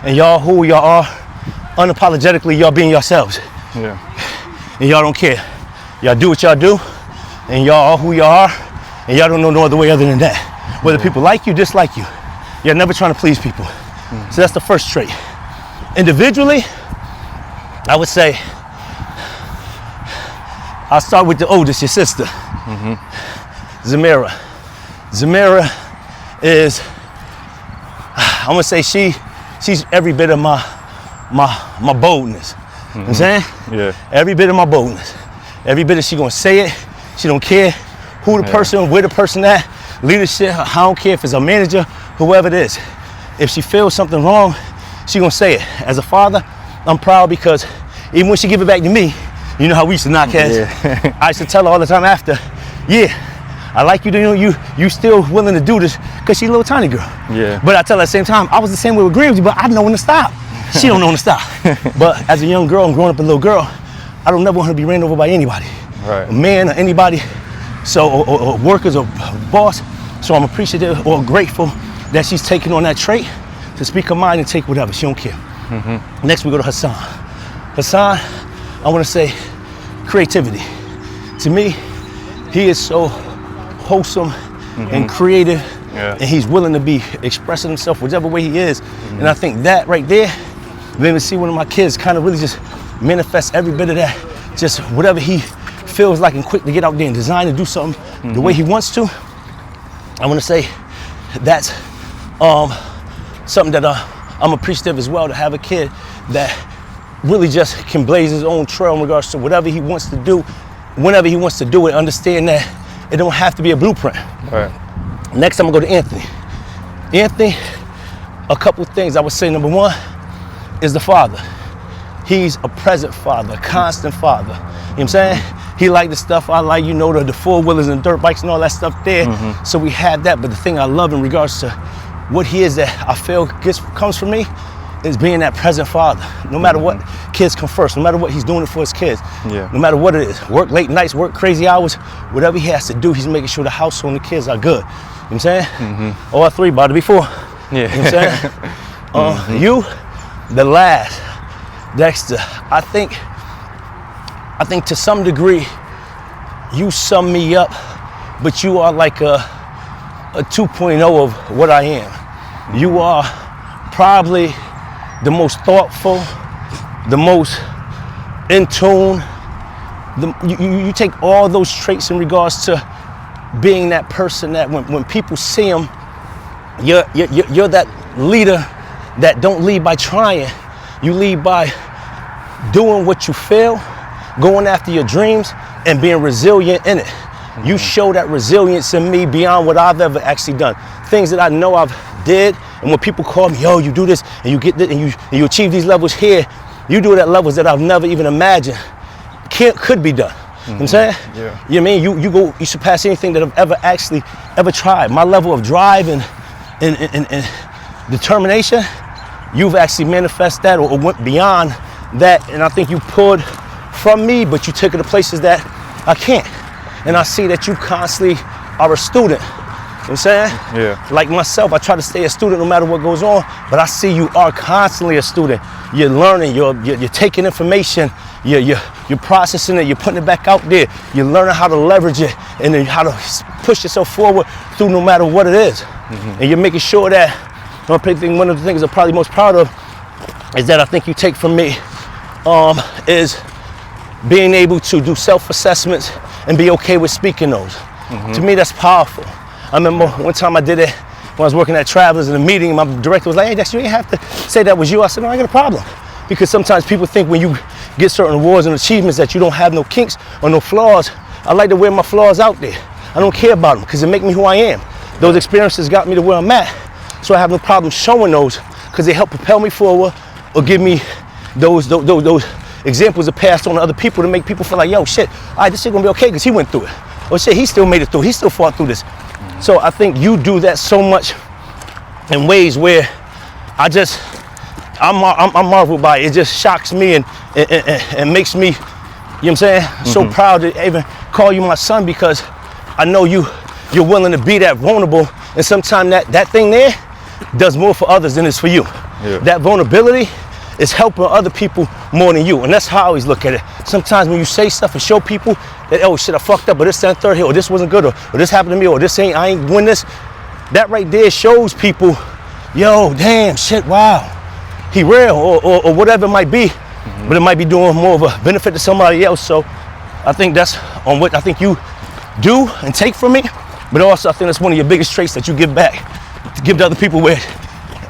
Speaker 6: and y'all who y'all are, unapologetically y'all being yourselves.
Speaker 2: Yeah.
Speaker 6: And y'all don't care. Y'all do what y'all do and y'all are who y'all are and y'all don't know no other way other than that. Whether people like you, dislike you. You're never trying to please people. So that's the first trait. Individually, I would say, I'll start with the oldest, your sister, Zamira. Zamira is, I'm gonna say she's every bit of my boldness. You know what I'm saying?
Speaker 2: Yeah.
Speaker 6: Every bit of my boldness. Every bit of she gonna say it. She don't care who the person, where the person at, leadership, I don't care if it's a manager, whoever it is. If she feels something wrong, she gonna say it. As a father, I'm proud because even when she give it back to me, you know how we used to knock heads.
Speaker 2: Yeah.
Speaker 6: I used to tell her all the time after, yeah, I like you, you still willing to do this because she's a little tiny girl.
Speaker 2: Yeah.
Speaker 6: But I tell her at the same time, I was the same way with Gramsci, but I know when to stop. She don't know when to stop. But as a young girl and growing up a little girl, I don't never want her to be ran over by anybody.
Speaker 2: Right.
Speaker 6: A man or anybody, so or workers or boss. So I'm appreciative or grateful that she's taking on that trait to speak her mind and take whatever. She don't care. Next we go to Hassan. Hassan, I want to say creativity. To me, he is so wholesome and creative, and he's willing to be expressing himself whichever way he is. And I think that right there, then to see one of my kids kind of really just manifest every bit of that, just whatever he feels like and quick to get out there and design and do something the way he wants to. I want to say that's something that I'm appreciative as well, to have a kid that really just can blaze his own trail in regards to whatever he wants to do, whenever he wants to do it, understand that it don't have to be a blueprint.
Speaker 2: Right.
Speaker 6: Next, I'm gonna go to Anthony. Anthony, a couple things I would say. Number one is the father. He's a present father, a constant father. You know what I'm saying? He like the stuff I like, the four-wheelers and dirt bikes and all that stuff there. So we have that, but the thing I love in regards to what he is that I feel comes from me is being that present father. No matter what, kids come first. No matter what, he's doing it for his kids.
Speaker 2: Yeah.
Speaker 6: No matter what it is, work late nights, work crazy hours, whatever he has to do, he's making sure the household and the kids are good. You know what I'm saying? All three, about to be four.
Speaker 2: Yeah.
Speaker 6: You know what I'm saying? You, the last, Dexter, I think to some degree, you sum me up, but you are like a 2.0 of what I am. You are probably the most thoughtful, the most in tune. You take all those traits in regards to being that person that when people see him, you're that leader that don't lead by trying. You lead by doing what you feel, going after your dreams, and being resilient in it. You show that resilience in me beyond what I've ever actually done. Things that I know I've did, and when people call me, yo, you do this, and you get this, and you achieve these levels here, you do it at levels that I've never even imagined could be done. You know what I'm saying?
Speaker 2: Yeah.
Speaker 6: You know what I mean? You surpass anything that I've ever tried. My level of drive and determination, you've actually manifested that or went beyond that, and I think you pulled from me, but you took it to places that I can't. And I see that you constantly are a student. You know what I'm saying?
Speaker 2: Yeah.
Speaker 6: Like myself, I try to stay a student no matter what goes on, but I see you are constantly a student. You're learning, you're taking information, you're processing it, you're putting it back out there, you're learning how to leverage it and then how to push yourself forward through no matter what it is. And you're making sure that one of the things I'm probably most proud of is that I think you take from me is being able to do self-assessments and be okay with speaking those. To me, that's powerful. I remember one time I did it when I was working at Travelers in a meeting. My director was like, "Hey, Dex, you ain't have to say that was you." I said, "No, I got a problem." Because sometimes people think when you get certain awards and achievements that you don't have no kinks or no flaws. I like to wear my flaws out there. I don't care about them because it make me who I am. Those experiences got me to where I'm at. So I have no problem showing those because they help propel me forward or give me those examples of passed on to other people to make people feel like, yo, shit, all right, this shit gonna be okay because he went through it. Or shit, he still made it through. He still fought through this. So I think you do that so much in ways where I'm marveled by it. It just shocks me and makes me, you know what I'm saying, so proud to even call you my son because I know you're willing to be that vulnerable, and sometimes that thing there does more for others than it's for you.
Speaker 2: Yeah.
Speaker 6: That vulnerability is helping other people more than you, and that's how I always look at it. Sometimes when you say stuff and show people that, oh shit, I fucked up, or this, that, and third here, or this wasn't good, or this happened to me, or I ain't doing this, that right there shows people, yo, damn, shit, wow, he real, or whatever it might be, but it might be doing more of a benefit to somebody else. So I think that's on what I think you do and take from me, but also I think that's one of your biggest traits that you give back, to give to other people where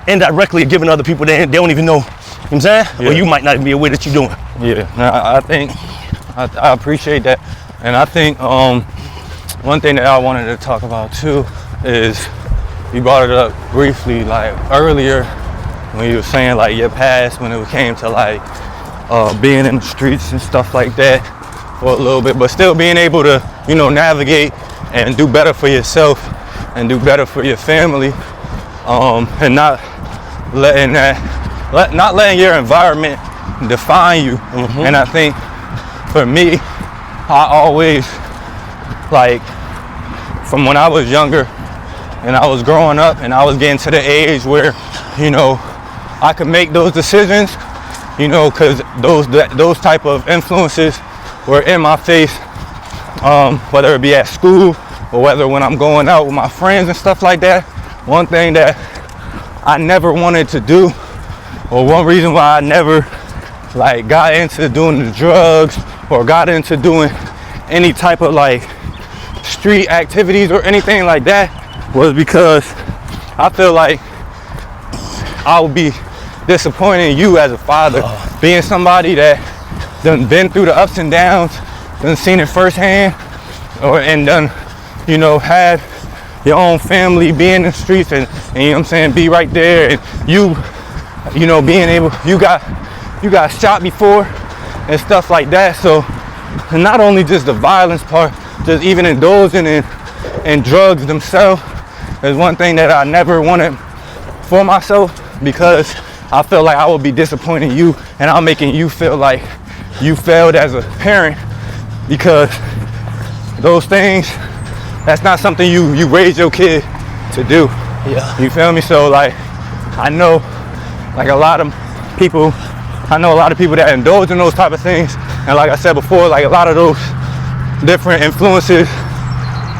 Speaker 6: indirectly you're giving other people they don't even know, you know what I'm saying?
Speaker 2: Yeah.
Speaker 6: Or you might not even be aware that you're doing.
Speaker 2: Yeah, I think I appreciate that, and I think one thing that I wanted to talk about too is you brought it up briefly, like earlier when you were saying like your past when it came to like being in the streets and stuff like that for a little bit, but still being able to, you know, navigate and do better for yourself and do better for your family, and not letting your environment define you. And I think for me, I always, like, from when I was younger and I was growing up and I was getting to the age where, you know, I could make those decisions, you know, because those type of influences were in my face, whether it be at school or whether when I'm going out with my friends and stuff like that. One thing that I never wanted to do, or one reason why I never like got into doing the drugs or got into doing any type of like street activities or anything like that, was because I feel like I would be disappointing you as a father, being somebody that done been through the ups and downs, done seen it firsthand, and done, you know, had your own family, be in the streets and you know what I'm saying, be right there, and you know, being able, you got shot before and stuff like that. So not only just the violence part, just even indulging in drugs themselves is one thing that I never wanted for myself, because I feel like I would be disappointing you and I'm making you feel like you failed as a parent, because those things, that's not something you raise your kid to do.
Speaker 6: Yeah.
Speaker 2: You feel me? So like, I know like a lot of people that indulge in those type of things, and like I said before, like a lot of those different influences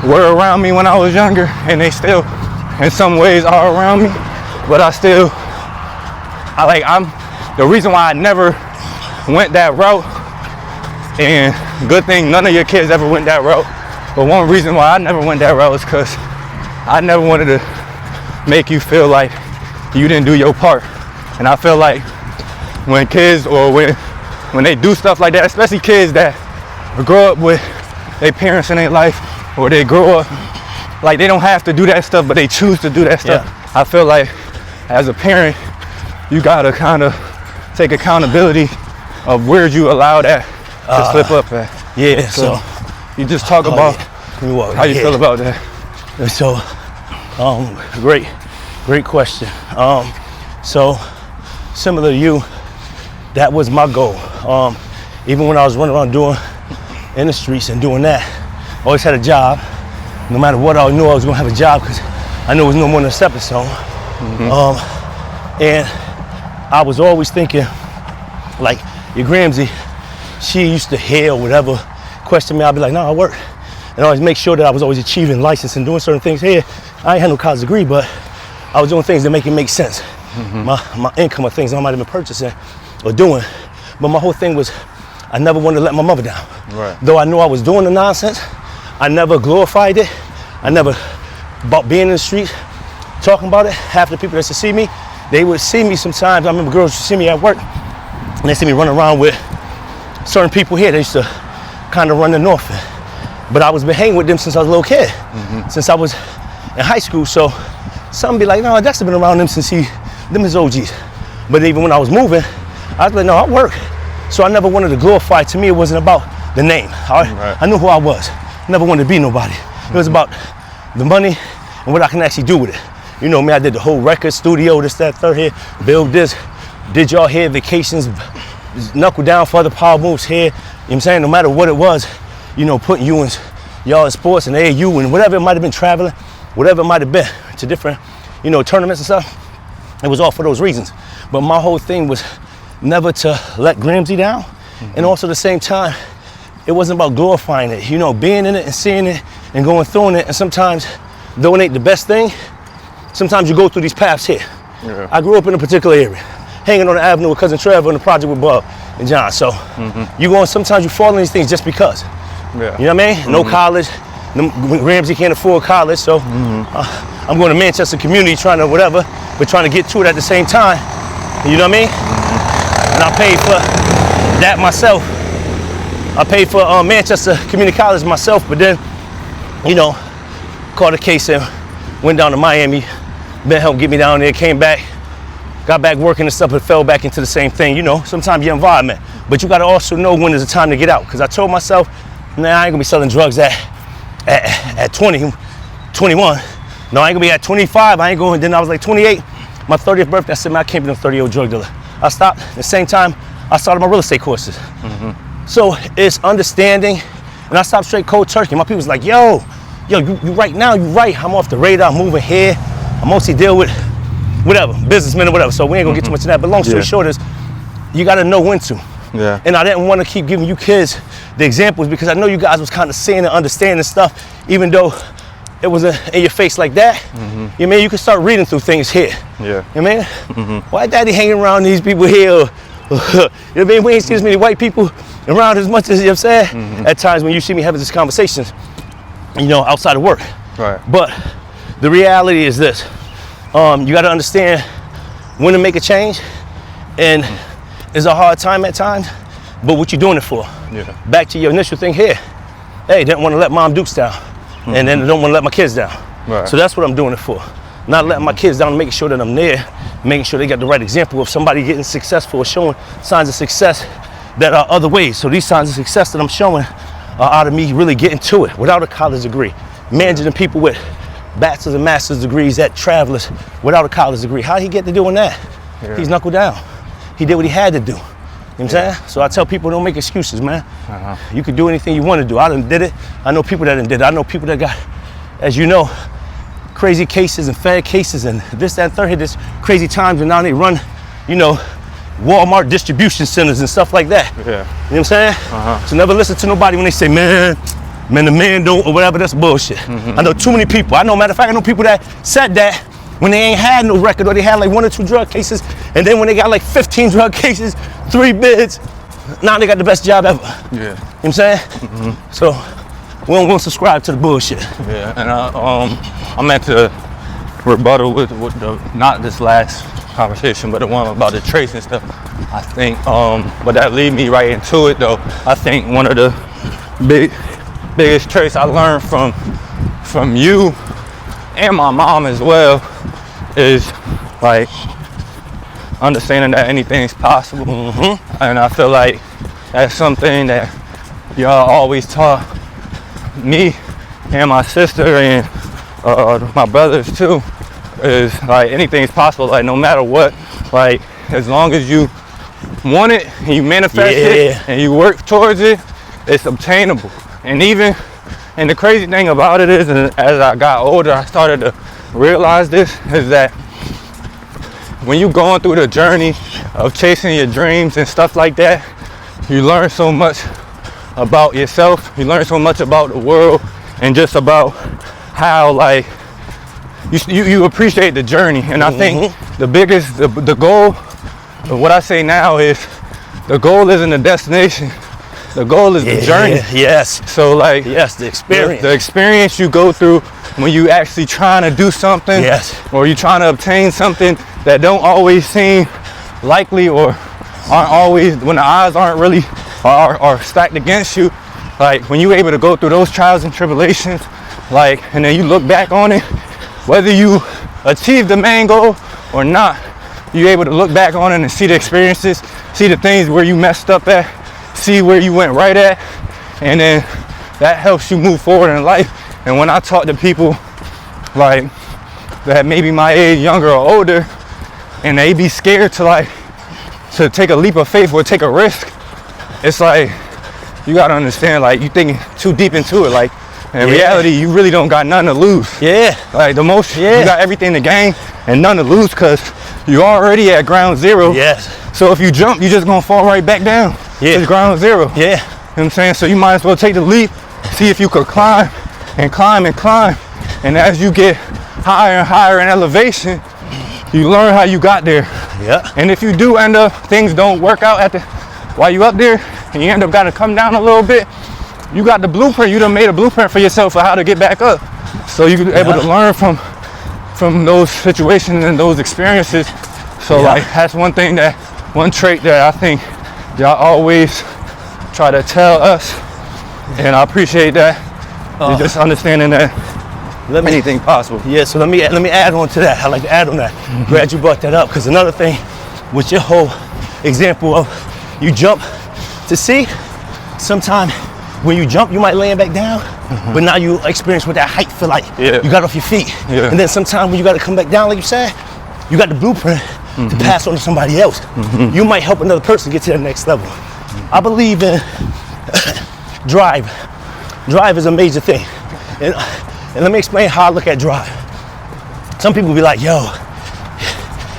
Speaker 2: were around me when I was younger, and they still in some ways are around me, but the reason why I never went that route, and good thing none of your kids ever went that route, but one reason why I never went that route is because I never wanted to make you feel like you didn't do your part. And I feel like when kids, or when they do stuff like that, especially kids that grow up with their parents in their life, or they grow up like they don't have to do that stuff, but they choose to do that stuff.
Speaker 6: Yeah.
Speaker 2: I feel like as a parent, you gotta kind of take accountability of where you allow that to slip up at.
Speaker 6: Yeah,
Speaker 2: So you just talk about how you feel about that.
Speaker 6: So, great question. So, similar to you, that was my goal. Even when I was running around doing in the streets and doing that, I always had a job. No matter what, I knew I was gonna have a job because I knew it was no more than a stepping stone. And I was always thinking, like your Gramsy, she used to hear whatever, question me, I'd be like, no, I work. And I always make sure that I was always achieving license and doing certain things here. I ain't had no college degree, but I was doing things that make it make sense. My income or things I might have been purchasing or doing. But my whole thing was I never wanted to let my mother down.
Speaker 2: Right.
Speaker 6: Though I knew I was doing the nonsense, I never glorified it. I never, about being in the streets, talking about it. Half the people that used to see me, they would see me sometimes. I remember girls used to see me at work, and they see me running around with certain people here. They used to kind of run the north. But I was been hanging with them since I was a little kid, since I was in high school. So some be like, no, Dexter been around them since them is OGs. But even when I was moving, I was like, no, I work. So I never wanted to glorify. To me, it wasn't about the name. I knew who I was. Never wanted to be nobody. It was about the money and what I can actually do with it. You know me, I did the whole record studio, this, that, third here, build this, did y'all here, vacations, knuckle down for other power moves here. You know what I'm saying? No matter what it was, you know, putting you in y'all in sports and AAU and whatever it might have been, traveling, whatever it might have been to different, you know, tournaments and stuff. It was all for those reasons. But my whole thing was never to let Gramsci down. And also at the same time, it wasn't about glorifying it, you know, being in it and seeing it and going through it. And sometimes, though it ain't the best thing, sometimes you go through these paths here.
Speaker 2: Yeah.
Speaker 6: I grew up in a particular area, hanging on the avenue with Cousin Trevor in the project with Bob and John. So sometimes you fall in these things just because.
Speaker 2: Yeah.
Speaker 6: You know what I mean? No college. Ramsey can't afford college, so I'm going to Manchester community trying to whatever, but trying to get to it at the same time. You know what I mean? And I paid for that myself. I paid for Manchester Community College myself, but then, you know, caught a case and went down to Miami. Ben helped get me down there, came back, got back working and stuff, but fell back into the same thing. You know, sometimes your environment, but you got to also know when is the time to get out. Because I told myself, nah, I ain't gonna be selling drugs at 20, 21. No, I ain't gonna be at 25. I ain't going. Then I was like 28. My 30th birthday, I said, man, I can't be no 30-year-old drug dealer. I stopped. At the same time, I started my real estate courses. So it's understanding, and I stopped straight cold turkey. My people's like, yo, you right now, you right. I'm off the radar, I'm moving here. I mostly deal with whatever, businessmen or whatever. So we ain't gonna get too much of that. But long story short is, you gotta know when to.
Speaker 2: Yeah.
Speaker 6: And I didn't want to keep giving you kids the examples because I know you guys was kind of seeing and understanding stuff, even though it wasn't in your face like that. You know what I mean? You can start reading through things here.
Speaker 2: Yeah.
Speaker 6: You know what I mean? Why daddy hanging around these people here? You know what I mean? We ain't seen as many white people around as much as, you know what I'm saying? At times when you see me having these conversations, you know, outside of work.
Speaker 2: Right.
Speaker 6: But the reality is this. You got to understand when to make a change, and it's a hard time at times, but what you doing it for?
Speaker 2: Yeah.
Speaker 6: Back to your initial thing here. Hey, didn't want to let Mom Dukes down, and then don't want to let my kids down.
Speaker 2: Right.
Speaker 6: So that's what I'm doing it for. Not letting my kids down, making sure that I'm there, making sure they got the right example of somebody getting successful or showing signs of success that are other ways. So these signs of success that I'm showing are out of me really getting to it without a college degree. Managing people with bachelor's and master's degrees at Travelers without a college degree. How did he get to doing that?
Speaker 2: Yeah.
Speaker 6: He's knuckled down. He did what he had to do. You know what I'm saying? So I tell people, don't make excuses, man. You can do anything you want to do. I done did it. I know people that done did it. I know people that got, as you know, crazy cases and fed cases and this, that, and third. Hit this crazy times, and now they run, you know, Walmart distribution centers and stuff like that.
Speaker 2: Yeah.
Speaker 6: You know what I'm saying? So never listen to nobody when they say, man, the man don't, or whatever. That's bullshit. I know too many people. Matter of fact, I know people that said that when they ain't had no record, or they had like 1 or 2 drug cases, and then when they got like 15 drug cases, 3 bids, now they got the best job ever.
Speaker 2: Yeah.
Speaker 6: You know what I'm saying? So we don't want to subscribe to the bullshit.
Speaker 2: Yeah, and I meant to rebuttal with the, not this last conversation, but the one about the trace and stuff. I think, but that lead me right into it though. I think one of the biggest traits I learned from you and my mom as well is like understanding that anything's possible. And I feel like that's something that y'all always taught me and my sister and my brothers too, is like anything's possible. Like no matter what, like as long as you want it and you manifest it and you work towards it, it's obtainable. And the crazy thing about it is, and as I got older, I started to realize this, is that when you're going through the journey of chasing your dreams and stuff like that, you learn so much about yourself, you learn so much about the world, and just about how like you appreciate the journey. And I think the biggest, the goal, what I say now is, the goal isn't the destination. The goal is the journey.
Speaker 6: Yes.
Speaker 2: So like,
Speaker 6: Yes, the experience.
Speaker 2: the experience you go through when you actually trying to do something,
Speaker 6: Yes.
Speaker 2: or you trying to obtain something that don't always seem likely, or aren't always, when the odds aren't really are stacked against you. Like when you're able to go through those trials and tribulations, like, and then you look back on it, whether you achieve the main goal or not, you're able to look back on it and see the experiences, see the things where you messed up at, see where you went right at, and then that helps you move forward in life. And when I talk to people like that, maybe my age, younger or older, and they be scared to take a leap of faith or take a risk, it's like, you gotta understand, like, you thinking too deep into it. Like, in reality, you really don't got nothing to lose.
Speaker 6: Yeah.
Speaker 2: Like you got everything to gain and none to lose, because you're already at ground zero.
Speaker 6: Yes.
Speaker 2: So if you jump, you're just gonna fall right back down.
Speaker 6: Yeah.
Speaker 2: It's ground zero.
Speaker 6: Yeah.
Speaker 2: You know what I'm saying? So you might as well take the leap, see if you could climb and climb and climb. And as you get higher and higher in elevation, you learn how you got there.
Speaker 6: Yeah.
Speaker 2: And if you do end up, things don't work out while you up there, and you end up gotta come down a little bit, you got the blueprint. You done made a blueprint for yourself for how to get back up. So you can be able to learn from those situations and those experiences. So like, that's one trait that I think y'all always try to tell us, and I appreciate that. You're just understanding that anything possible.
Speaker 6: Yeah, so let me add on to that. I like to add on that. Glad you brought that up, because another thing with your whole example of you jump to see, sometimes when you jump, you might land back down, but now you experience what that height feel like.
Speaker 2: Yeah.
Speaker 6: You got off your feet.
Speaker 2: Yeah.
Speaker 6: And then sometimes when you got to come back down, like you said, you got the blueprint to pass on to somebody else. You might help another person get to that next level. I believe in drive. Drive is a major thing. And let me explain how I look at drive. Some people be like, yo,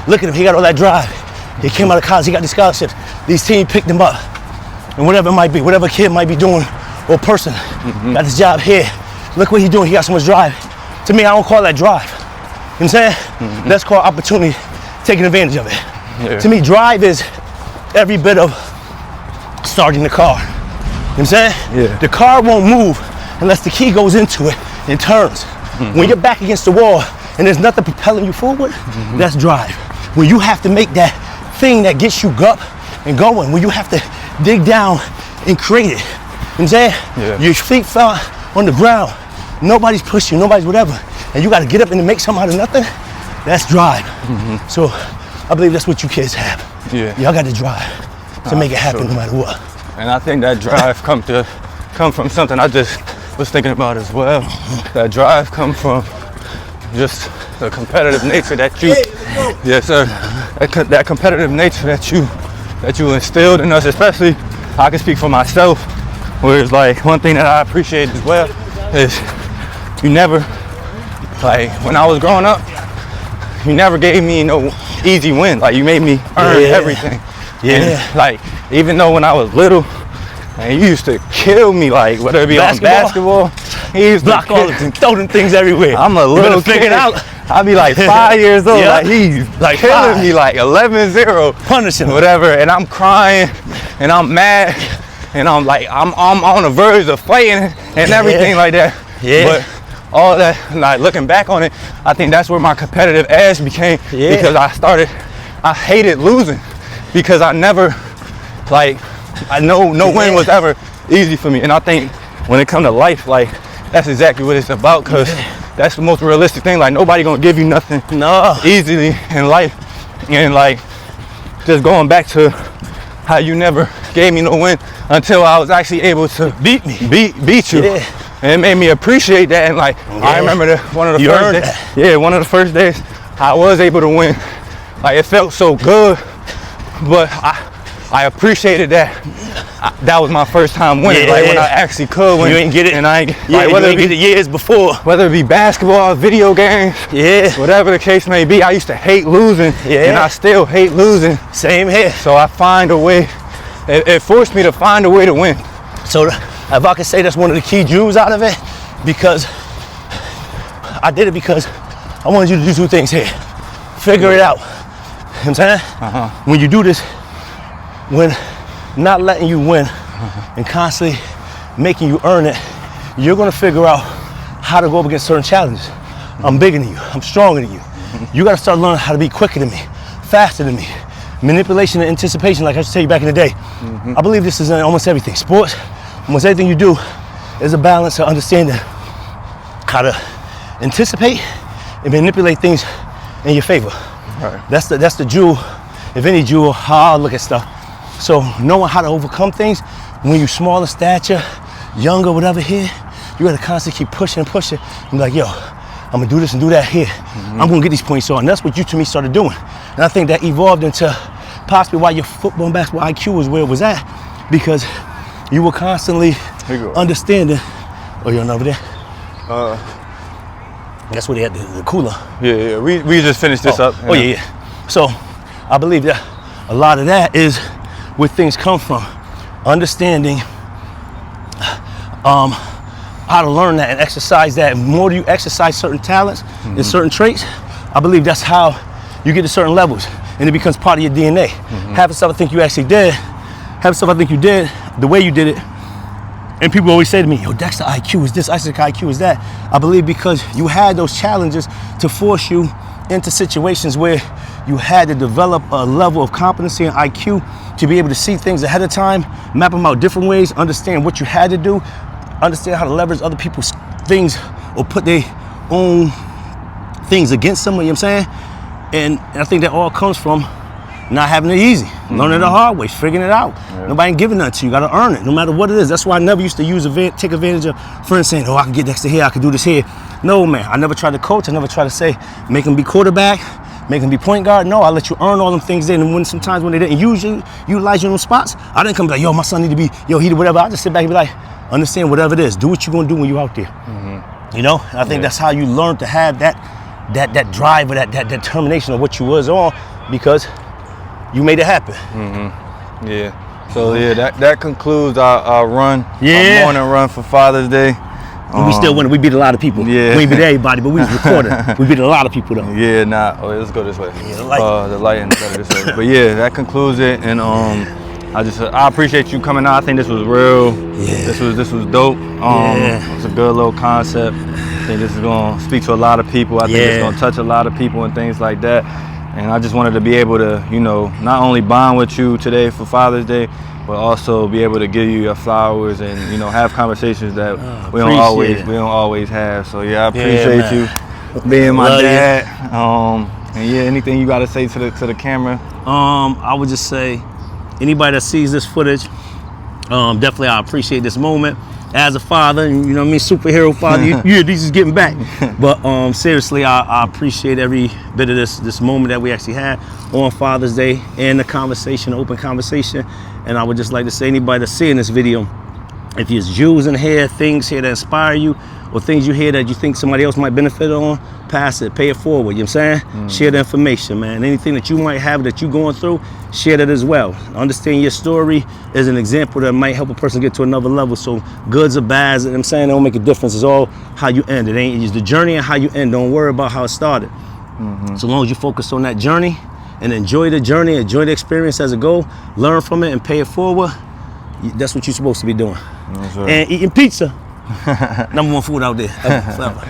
Speaker 6: look at him, he got all that drive. He came out of college, he got these scholarships. These teams picked him up. And whatever it might be, whatever kid might be doing, or person, got this job here. Look what he's doing, he got so much drive. To me, I don't call that drive. You know what I'm saying? That's called opportunity, taking advantage of it.
Speaker 2: Yeah.
Speaker 6: To me, drive is every bit of starting the car. You know what I'm saying?
Speaker 2: Yeah.
Speaker 6: The car won't move unless the key goes into it and turns. When you're back against the wall and there's nothing propelling you forward, that's drive. When you have to make that thing that gets you up and going, when you have to dig down and create it. You know what I'm saying?
Speaker 2: Yeah.
Speaker 6: Your feet fell on the ground. Nobody's pushing you, nobody's whatever. And you gotta get up and make something out of nothing. That's drive. So I believe that's what you kids have.
Speaker 2: Yeah.
Speaker 6: Y'all got to drive to make it happen no matter what.
Speaker 2: And I think that drive come from something I just was thinking about as well. That drive come from just the competitive nature that you, yes sir, that competitive nature that you instilled in us. Especially, I can speak for myself, where it's like one thing that I appreciate as well is you never, like when I was growing up, you never gave me no easy win. Like you made me earn everything.
Speaker 6: Yeah.
Speaker 2: And, like even though when I was little, and you used to kill me, like whether it be on basketball, he used
Speaker 6: block
Speaker 2: to
Speaker 6: all the things, throw them things everywhere.
Speaker 2: I'm a little
Speaker 6: figure
Speaker 2: kid.
Speaker 6: it out.
Speaker 2: I'll be like 5 years old,
Speaker 6: Yeah.
Speaker 2: like he's
Speaker 6: Like
Speaker 2: killing
Speaker 6: 5.
Speaker 2: me, like 11-0,
Speaker 6: Punishing him.
Speaker 2: whatever, and I'm crying, and I'm mad, and I'm like, I'm on the verge of fighting and everything like that.
Speaker 6: Yeah.
Speaker 2: But all that, like looking back on it, I think that's where my competitive edge became, because I hated losing, because I never, like, no win was ever easy for me. And I think when it comes to life, like, that's exactly what it's about, because that's the most realistic thing. Like, nobody gonna give you nothing easily in life. And like, just going back to how you never gave me no win until I was actually able to beat you.
Speaker 6: Yeah.
Speaker 2: And it made me appreciate that. And like, I remember one of the first days. Yeah, one of the first days I was able to win. Like, it felt so good, but I appreciated that. That was my first time winning. Like when I actually could win.
Speaker 6: You ain't get it.
Speaker 2: And I ain't,
Speaker 6: Yeah,
Speaker 2: like, whether
Speaker 6: you
Speaker 2: it
Speaker 6: ain't
Speaker 2: be
Speaker 6: get it years before.
Speaker 2: whether it be basketball, video games, whatever the case may be, I used to hate losing, and I still hate losing.
Speaker 6: Same here.
Speaker 2: So I find a way. It forced me to find a way to win.
Speaker 6: So if I could say that's one of the key jewels out of it, because I did it because I wanted you to do two things here. Figure it out. You know what I'm saying? When you do this, when not letting you win and constantly making you earn it, you're gonna figure out how to go up against certain challenges. I'm bigger than you, I'm stronger than you. You gotta start learning how to be quicker than me, faster than me. Manipulation and anticipation, like I used to tell you back in the day. I believe this is in almost everything. Sports, almost everything you do is a balance of understanding how to anticipate and manipulate things in your favor.
Speaker 2: Right.
Speaker 6: That's the jewel, if any jewel, how I look at stuff. So knowing how to overcome things, when you're small in stature, younger, whatever here, you gotta constantly keep pushing and pushing. And be like, yo, I'm gonna do this and do that here. I'm gonna get these points on. And that's what you to me started doing. And I think that evolved into possibly why your football and basketball IQ was where it was at, because you were constantly understanding. Oh, you're over there? That's where they had the cooler.
Speaker 2: Yeah. We just finished this up.
Speaker 6: Oh, yeah. So I believe that a lot of that is where things come from. Understanding how to learn that and exercise that. And the more you exercise certain talents and certain traits, I believe that's how you get to certain levels and it becomes part of your DNA. Having stuff I think you actually did, having stuff I think you did, the way you did it. And people always say to me, yo, Dexter IQ is this, Isaac IQ is that. I believe because you had those challenges to force you into situations where you had to develop a level of competency and IQ to be able to see things ahead of time, map them out different ways, understand what you had to do, understand how to leverage other people's things or put their own things against them, you know what I'm saying? And I think that all comes from not having it easy, learning the hard way, figuring it out. Nobody ain't giving nothing to you, you gotta earn it, no matter what it is. That's why I never used to take advantage of friends saying, oh, I can get next to here, I can do this here. No, man, I never tried to coach, I never tried to say, make them be quarterback, make them be point guard. No, I let you earn all them things then, and when sometimes when they didn't utilize you in them spots, I didn't come be like, yo, my son need to be, yo, he did whatever. I just sit back and be like, understand whatever it is, do what you're gonna do when you're out there. You know, and I think that's how you learn to have that drive or that determination of what you was on, because you made it happen.
Speaker 2: Yeah. So that concludes our run,
Speaker 6: Yeah.
Speaker 2: our morning run for Father's Day.
Speaker 6: And we still winning. We beat a lot of people.
Speaker 2: Yeah.
Speaker 6: We ain't beat everybody, but we was recording. We beat a lot of people though.
Speaker 2: Yeah, let's go this way.
Speaker 6: Yeah, the light.
Speaker 2: The light and better this way. But yeah, that concludes it. And I appreciate you coming out. I think this was real.
Speaker 6: Yeah.
Speaker 2: This was dope. It's a good little concept. I think this is gonna speak to a lot of people. I think it's gonna touch a lot of people and things like that. And I just wanted to be able to, not only bond with you today for Father's Day, but also be able to give you your flowers and have conversations that we don't always have. So yeah, I appreciate you being my dad. And yeah, anything you got to say to the camera?
Speaker 6: I would just say, anybody that sees this footage, definitely I appreciate this moment. As a father, you know what I mean, superhero father, this is getting back. But seriously, I appreciate every bit of this moment that we actually had on Father's Day and the conversation, open conversation. And I would just like to say, anybody that's seeing this video, if there's jewels in here, things here that inspire you, or things you hear that you think somebody else might benefit on, pass it, pay it forward, you know what I'm saying? Share the information, man. Anything that you might have that you're going through, share that as well. Understand your story is an example that might help a person get to another level. So goods or bads, you know what I'm saying, it don't make a difference. It's all how you end. It ain't, it's the journey and how you end. Don't worry about how it started. So long as you focus on that journey and enjoy the journey, enjoy the experience as it go, learn from it and pay it forward, that's what you're supposed to be doing. And eating pizza. Number one food out there. Forever.